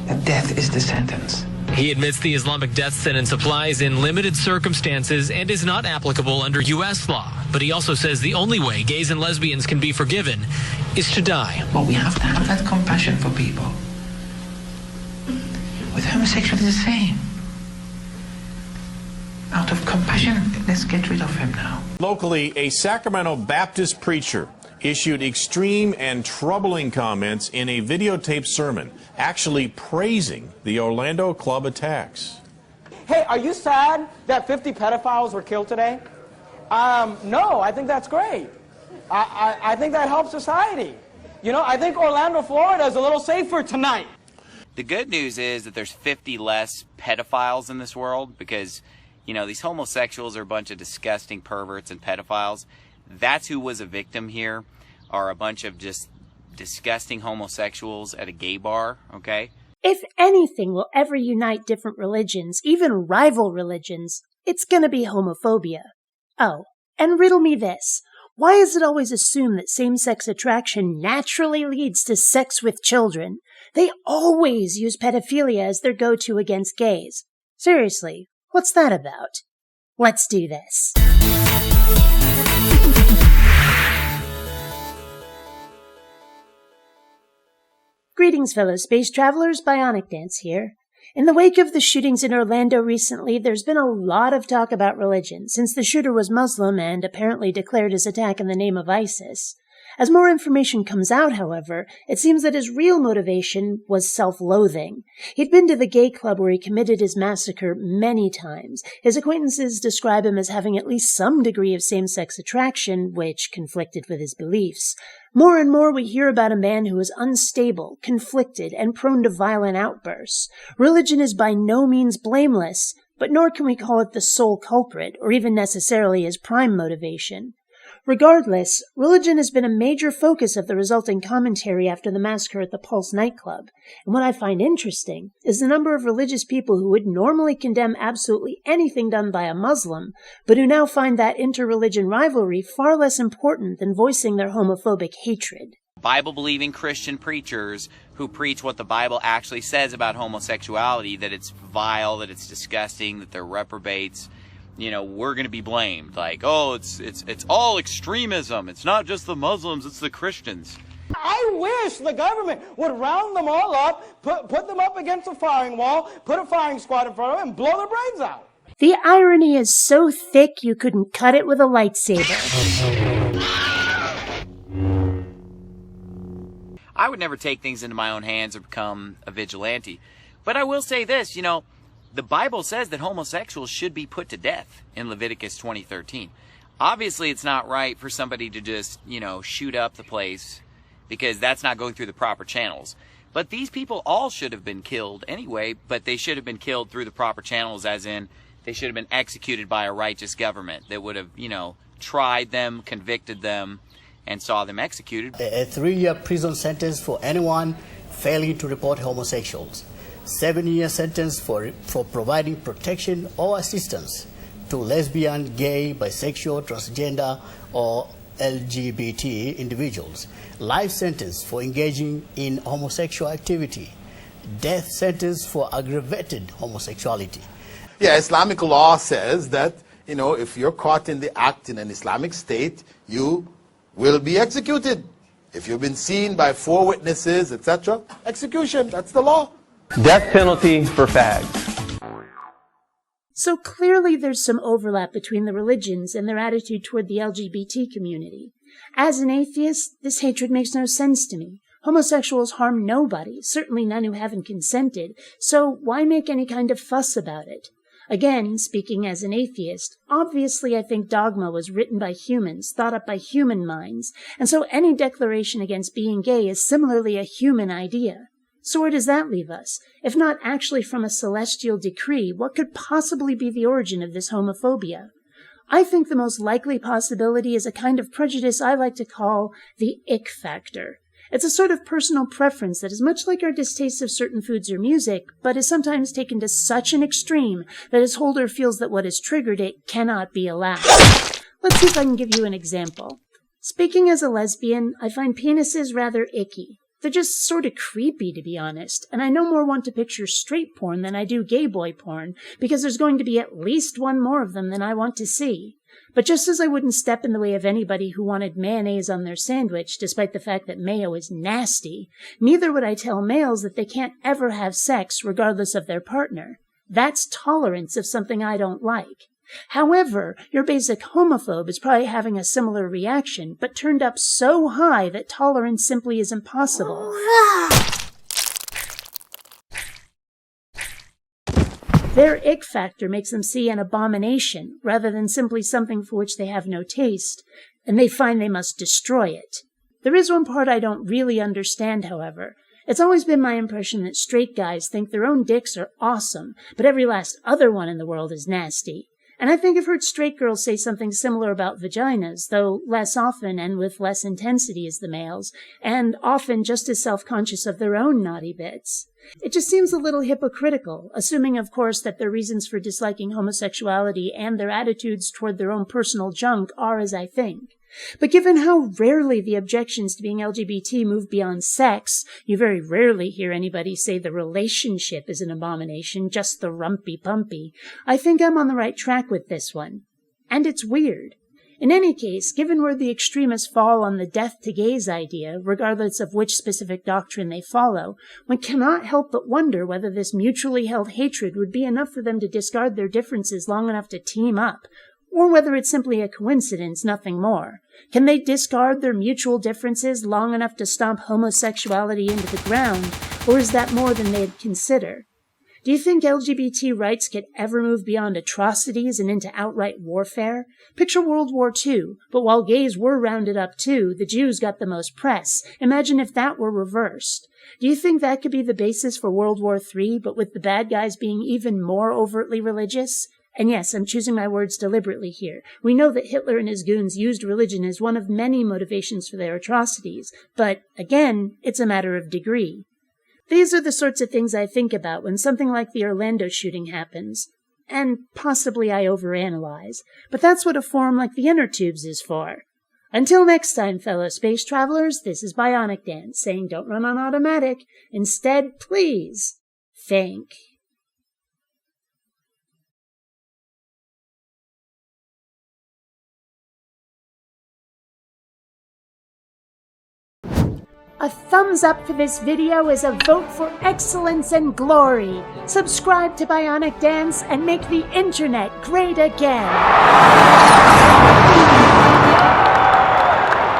that death is the sentence. He admits the Islamic death sentence applies in limited circumstances and is not applicable under U.S. law. But he also says the only way gays and lesbians can be forgiven is to die. But we have to have that compassion for people. With homosexuals, the same. Out of compassion, let's get rid of him now. Locally, a Sacramento Baptist preacher issued extreme and troubling comments in a videotaped sermon, actually praising the Orlando club attacks. Hey, are you sad that 50 pedophiles were killed today? No, I think that's great. I think that helps society. You know, I think Orlando, Florida is a little safer tonight. The good news is that there's 50 less pedophiles in this world because, you know, these homosexuals are a bunch of disgusting perverts and pedophiles. That's who was a victim here, are a bunch of just disgusting homosexuals at a gay bar, okay? If anything will ever unite different religions, even rival religions, it's gonna be homophobia. Oh, and riddle me this. Why is it always assumed that same-sex attraction naturally leads to sex with children? They always use pedophilia as their go-to against gays. Seriously, what's that about? Let's do this. Greetings, fellow space travelers. BionicDance here. In the wake of the shootings in Orlando recently, there's been a lot of talk about religion, since the shooter was Muslim and apparently declared his attack in the name of ISIS. As more information comes out, however, it seems that his real motivation was self-loathing. He'd been to the gay club where he committed his massacre many times. His acquaintances describe him as having at least some degree of same-sex attraction, which conflicted with his beliefs. More and more we hear about a man who is unstable, conflicted, and prone to violent outbursts. Religion is by no means blameless, but nor can we call it the sole culprit, or even necessarily his prime motivation. Regardless, religion has been a major focus of the resulting commentary after the massacre at the Pulse nightclub, and what I find interesting is the number of religious people who would normally condemn absolutely anything done by a Muslim, but who now find that interreligion rivalry far less important than voicing their homophobic hatred. Bible-believing Christian preachers who preach what the Bible actually says about homosexuality, that it's vile, that it's disgusting, that they're reprobates, you know, we're going to be blamed. Like, oh, it's all extremism. It's not just the Muslims, it's the Christians. I wish the government would round them all up, put them up against a firing wall, put a firing squad in front of them, and blow their brains out. The irony is so thick you couldn't cut it with a lightsaber. I would never take things into my own hands or become a vigilante. But I will say this, you know, the Bible says that homosexuals should be put to death in Leviticus 20:13. Obviously, it's not right for somebody to just, you know, shoot up the place because that's not going through the proper channels. But these people all should have been killed anyway, but they should have been killed through the proper channels, as in they should have been executed by a righteous government that would have, you know, tried them, convicted them, and saw them executed. A 3-year prison sentence for anyone failing to report homosexuals. 7-year sentence for providing protection or assistance to lesbian, gay, bisexual, transgender, or LGBT individuals. Life sentence for engaging in homosexual activity. Death sentence for aggravated homosexuality. Yeah, Islamic law says that, you know, if you're caught in the act in an Islamic state, you will be executed. If you've been seen by 4 witnesses, etc., execution, that's the law. Death penalty for fags. So clearly there's some overlap between the religions and their attitude toward the LGBT community. As an atheist, this hatred makes no sense to me. Homosexuals harm nobody, certainly none who haven't consented, so why make any kind of fuss about it? Again, speaking as an atheist, obviously I think dogma was written by humans, thought up by human minds, and so any declaration against being gay is similarly a human idea. So where does that leave us? If not actually from a celestial decree, what could possibly be the origin of this homophobia? I think the most likely possibility is a kind of prejudice I like to call the ick factor. It's a sort of personal preference that is much like our distaste of certain foods or music, but is sometimes taken to such an extreme that its holder feels that what has triggered it cannot be allowed. Let's see if I can give you an example. Speaking as a lesbian, I find penises rather icky. They're just sort of creepy, to be honest, and I no more want to picture straight porn than I do gay boy porn, because there's going to be at least one more of them than I want to see. But just as I wouldn't step in the way of anybody who wanted mayonnaise on their sandwich, despite the fact that mayo is nasty, neither would I tell males that they can't ever have sex regardless of their partner. That's tolerance of something I don't like. However, your basic homophobe is probably having a similar reaction, but turned up so high that tolerance simply isn't possible. Their ick factor makes them see an abomination, rather than simply something for which they have no taste, and they find they must destroy it. There is one part I don't really understand, however. It's always been my impression that straight guys think their own dicks are awesome, but every last other one in the world is nasty. And I think I've heard straight girls say something similar about vaginas, though less often and with less intensity as the males, and often just as self-conscious of their own naughty bits. It just seems a little hypocritical, assuming, of course, that their reasons for disliking homosexuality and their attitudes toward their own personal junk are as I think. But given how rarely the objections to being LGBT move beyond sex, you very rarely hear anybody say the relationship is an abomination, just the rumpy-pumpy, I think I'm on the right track with this one. And it's weird. In any case, given where the extremists fall on the death to gays idea, regardless of which specific doctrine they follow, one cannot help but wonder whether this mutually held hatred would be enough for them to discard their differences long enough to team up, or whether it's simply a coincidence, nothing more. Can they discard their mutual differences long enough to stomp homosexuality into the ground, or is that more than they'd consider? Do you think LGBT rights could ever move beyond atrocities and into outright warfare? Picture World War II, but while gays were rounded up too, the Jews got the most press. Imagine if that were reversed. Do you think that could be the basis for World War III, but with the bad guys being even more overtly religious? And yes, I'm choosing my words deliberately here. We know that Hitler and his goons used religion as one of many motivations for their atrocities, but, again, it's a matter of degree. These are the sorts of things I think about when something like the Orlando shooting happens. And possibly I overanalyze, but that's what a forum like the Inner Tubes is for. Until next time, fellow space travelers, this is BionicDance saying don't run on automatic. Instead, please, think. A thumbs up for this video is a vote for excellence and glory. Subscribe to BionicDance and make the internet great again.